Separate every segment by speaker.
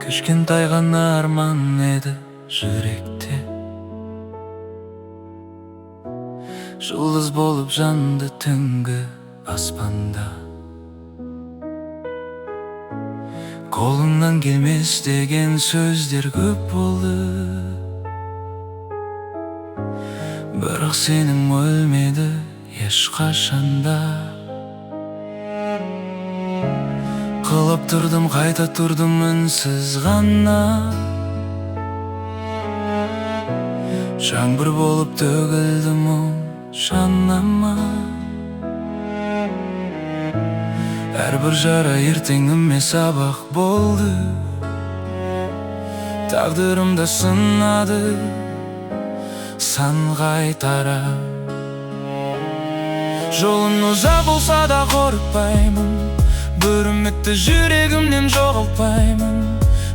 Speaker 1: Кішкентай ғана арман еді жүректе, жұлдыз болып жанды түнгі аспанда. Қолыңнан келмес деген сөздер көп болды, бірақ сенің өлмеді ешқашанда. Қылып тұрдым, қайта тұрдым үнсіз ғана, жаңбыр болып төгілді мұң жаныма. Әрбір жара ертеңіме сабақ болды, тағдырымда сынады сан қайтара. Жолың ұзақ болса да қорықпаймын, бір үмітті жүрегімнен жоғалтпаймын.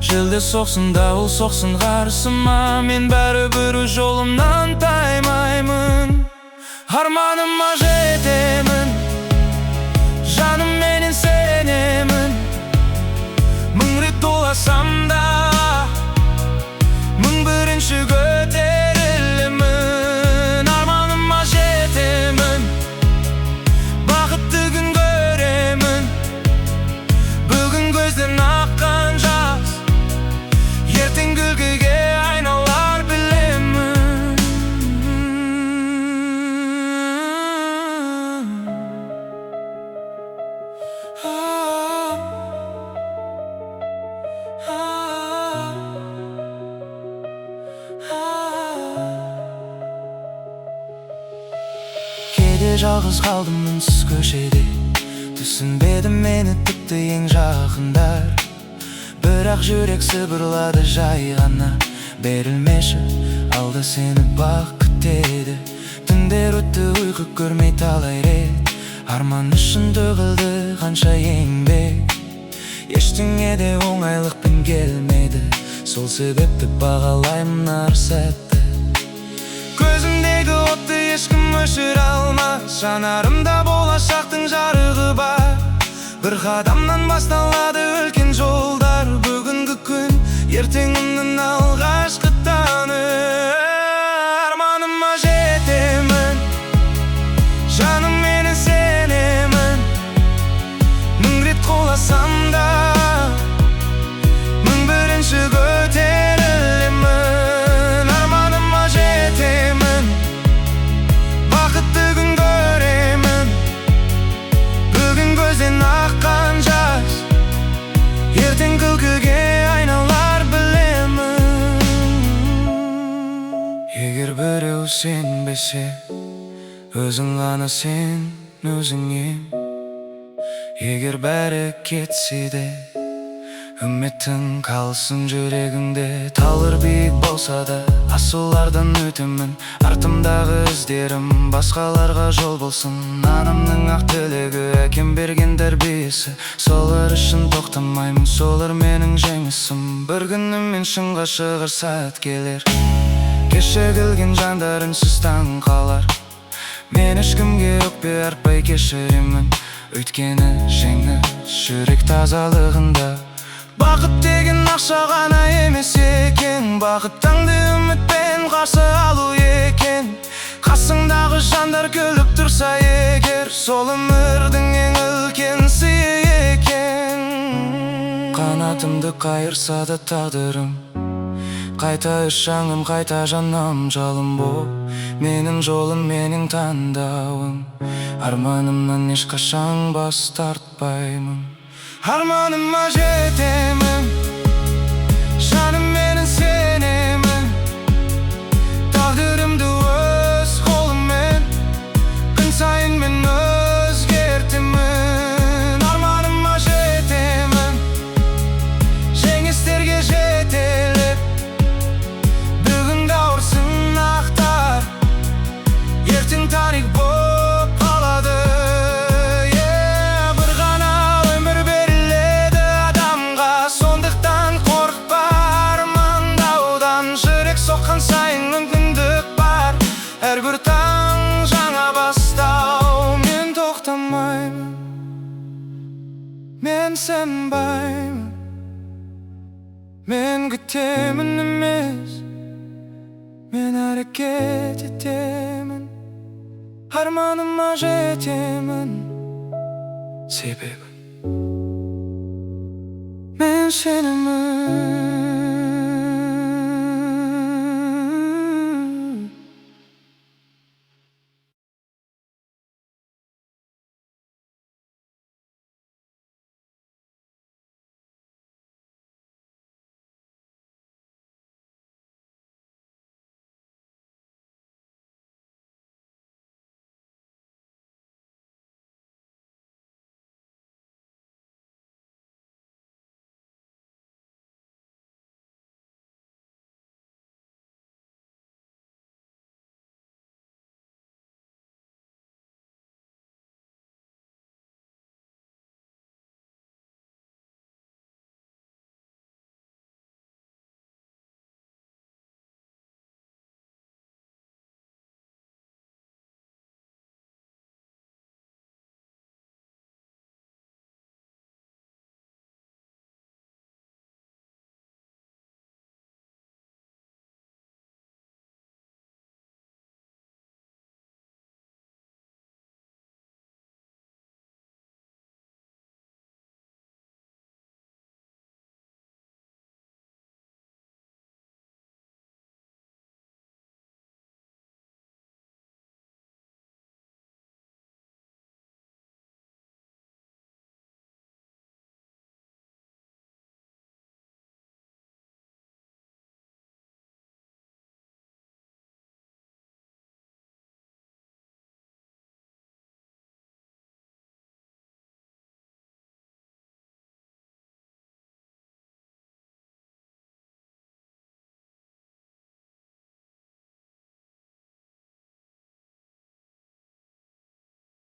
Speaker 1: Желде соқсын, дауыл соқсын қарсыма, мен бәрібір жолымнан таймаймын. Арманыма жетемін, жаным менен сенемін. Мың рет толасам да, мың бірінші көтерілемін. Арманыма жетемін, бақытты күн көремін. Бүгін көзден аққан жас ертең күлкіге айналар білемін. Кейде жалғыз қалдым үнсіз көшеде, түсінбеді мені тіпті ең жақындар. Бірақ жүрек сыбырлады жай ғана, берілмеші алда сені бақ күтеді. Түндер өтті ұйқы көрмей талай рет, арман үшін төгілді қанша еңбек. Ештеңе де оңайлықпен келмеді, сол себепті бағалаймын әр сәтті. Көзімдегі отты ешкім өшіре алмас, жанарымда болашақтың жарығы бар. Бір қадамнан басталады үлкен жолдар, бүгінгі күн ертеңімнің алғашқы таңы. Арманыма жетемін, жаным менен сенемін. Мың рет қоласам да, мың бірінші көтерілемін. Арманыма жетемін, бақытты күн көремін. Бүгін көзден аққан жас ертең күлкіге айналар білемін. Егер біреу сенбесе, өзің ғана сен өзіңе. Егер бәрі кетсе де, үмітің қалсын жүрегіңде. Талыр биік болса да, асулардан өтемін. Артымдағы іздерім басқаларға жол болсын. Анамның ақ тілегі, әкем берген тәрбиесі. Солар үшін тоқтамаймын, солар менің жеңісім. Bir күні мен шыңға шығар сәт келер, кешігілген жандар үнсіз таң қалар. Мен ешкімге өкпе артпай кешіремін, өйткені жеңіс жүрек тазалығында. Бақыт деген ақша ғана емес екен, бақыт таңды үмітпен қарсы алу екен. Қасыңдағы жандар күліп тұрса егер, сол өмірдің ең үлкен сыйы екен. Қанатымды қайырса да тағдырым, қайта ұшаңым, қайта жанам жалын боп. Менің жолым, менің таңдауым, арманымнан ешқашан бас тартпаймын. Арманыма жетемін, жаным менен сенемін. Тағдырымды өз қолыммен, күн сайын мен өзгертемін. Арманыма жетемін, жеңістерге жетелеп. Бүгін ауырсын ақтар, ертең тарих боп қалады. Бір ғана өмір беріледі адамға, сондықтан қорықпа армандаудан. Жүрек соққан сайын мүмкіндік бар, әрбір таң жаңа бастау. Мен тоқтамаймын, мен сенбаймын, Сен күтемін емес, мен әрекет етемін, арманыма жетемін. Себебі мен сенімін.